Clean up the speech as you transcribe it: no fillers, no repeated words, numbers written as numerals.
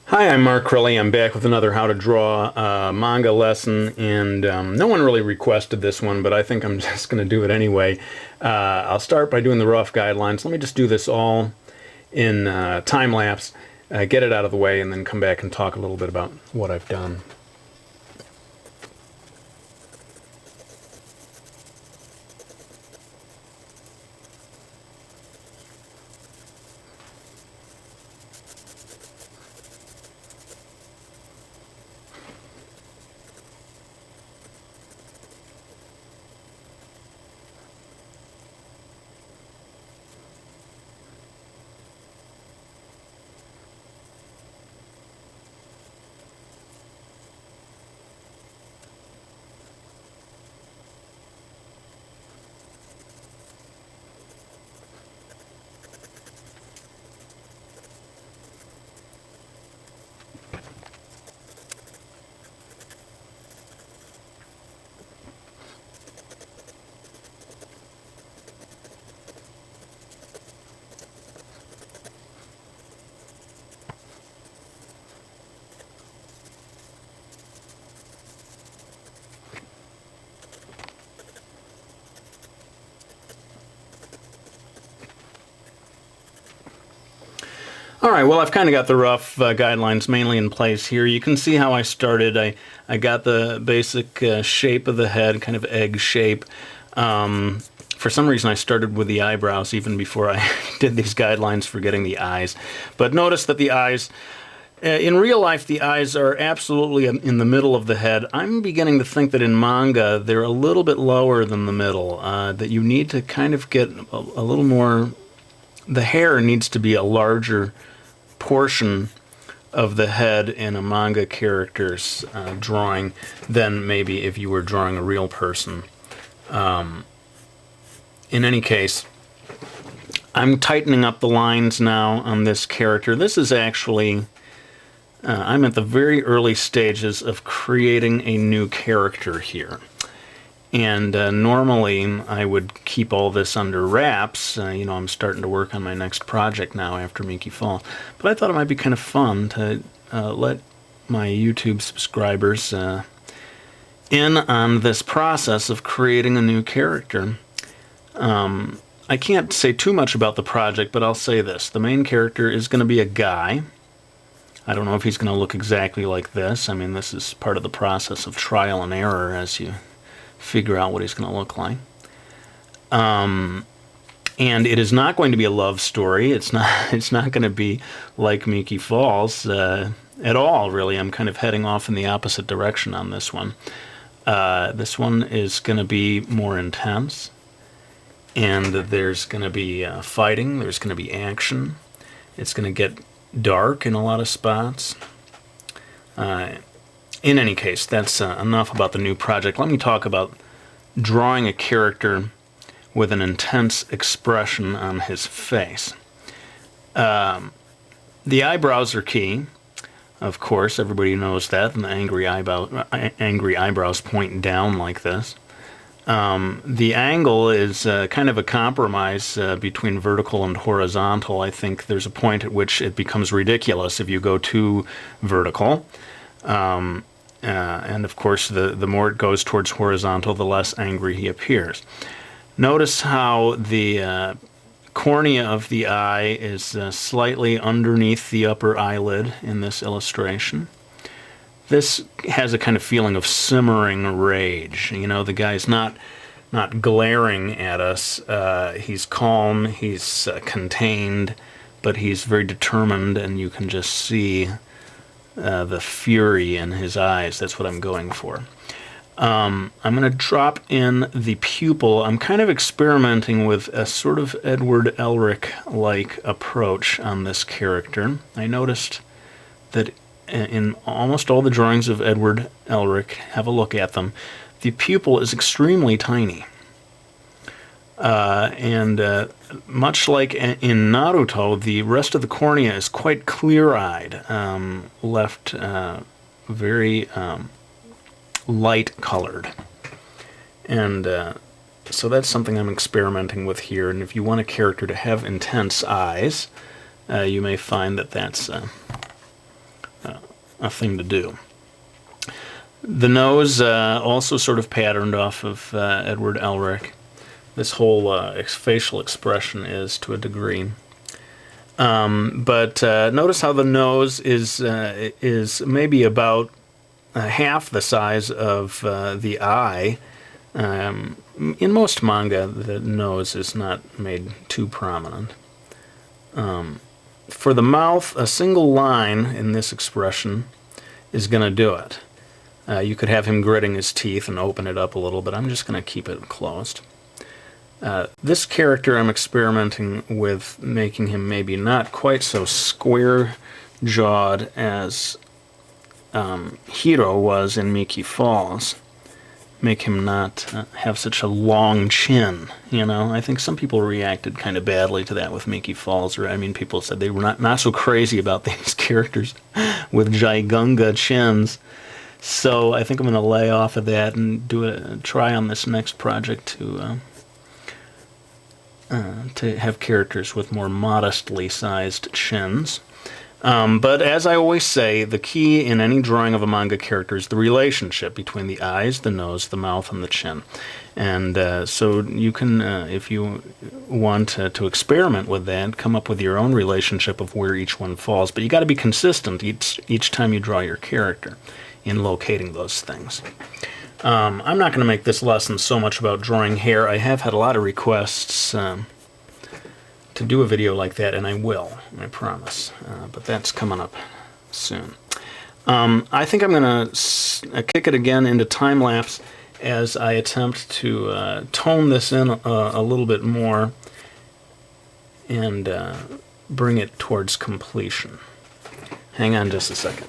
Hi, I'm Mark Crilley. I'm back with another How to Draw manga lesson, and no one really requested this one, but I think I'm just going to do it anyway. I'll start by doing the rough guidelines. Let me just do this all in time lapse, get it out of the way, and then come back and talk a little bit about what I've done. All right, well, I've kind of got the rough guidelines mainly in place here. You can see how I started. I got the basic shape of the head, kind of egg shape. For some reason, I started with the eyebrows even before I did these guidelines for getting the eyes. But notice that the eyes, in real life, the eyes are absolutely in the middle of the head. I'm beginning to think that in manga, they're a little bit lower than the middle, that you need to kind of get a little more, the hair needs to be a larger portion of the head in a manga character's drawing than maybe if you were drawing a real person. In any case, I'm tightening up the lines now on this character. This is actually, I'm at the very early stages of creating a new character here. And normally I would keep all this under wraps. You know, I'm starting to work on my next project now after Miki Falls. But I thought it might be kind of fun to let my YouTube subscribers in on this process of creating a new character. I can't say too much about the project, but I'll say this. The main character is going to be a guy. I don't know if he's going to look exactly like this. I mean, this is part of the process of trial and error as you figure out what he's going to look like. And it is not going to be a love story. It's not going to be like Miki Falls at all, really. I'm kind of heading off in the opposite direction on this one. This one is going to be more intense. And there's going to be fighting. There's going to be action. It's going to get dark in a lot of spots. In any case, that's enough about the new project. Let me talk about drawing a character with an intense expression on his face. The eyebrows are key, of course. Everybody knows that, and the angry eyebrows point down like this. The angle is kind of a compromise between vertical and horizontal. I think there's a point at which it becomes ridiculous if you go too vertical. And of course, the more it goes towards horizontal, the less angry he appears. Notice how the cornea of the eye is slightly underneath the upper eyelid in this illustration. This has a kind of feeling of simmering rage. You know, the guy's not glaring at us. He's calm, he's contained, but he's very determined, and you can just see the fury in his eyes. That's what I'm going for. I'm going to drop in the pupil. I'm kind of experimenting with a sort of Edward Elric-like approach on this character. I noticed that in almost all the drawings of Edward Elric, have a look at them, the pupil is extremely tiny. And much like in Naruto, the rest of the cornea is quite clear-eyed, left very light-colored. And so that's something I'm experimenting with here. And if you want a character to have intense eyes, you may find that a thing to do. The nose also sort of patterned off of Edward Elric. This whole facial expression is to a degree. But notice how the nose is maybe about half the size of the eye. In most manga, the nose is not made too prominent. For the mouth, a single line in this expression is going to do it. You could have him gritting his teeth and open it up a little, but I'm just going to keep it closed. This character, I'm experimenting with making him maybe not quite so square-jawed as Hiro was in Miki Falls. Make him not have such a long chin, you know. I think some people reacted kind of badly to that with Miki Falls. Or I mean, people said they were not so crazy about these characters with Jigunga chins. So I think I'm going to lay off of that and do a try on this next project to have characters with more modestly sized chins. But as I always say, the key in any drawing of a manga character is the relationship between the eyes, the nose, the mouth, and the chin. And so you can, if you want to experiment with that, come up with your own relationship of where each one falls. But you got to be consistent each time you draw your character in locating those things. I'm not going to make this lesson so much about drawing hair. I have had a lot of requests to do a video like that, and I will, I promise. But that's coming up soon. I think I'm going to kick it again into time-lapse as I attempt to tone this in a little bit more and bring it towards completion. Hang on just a second.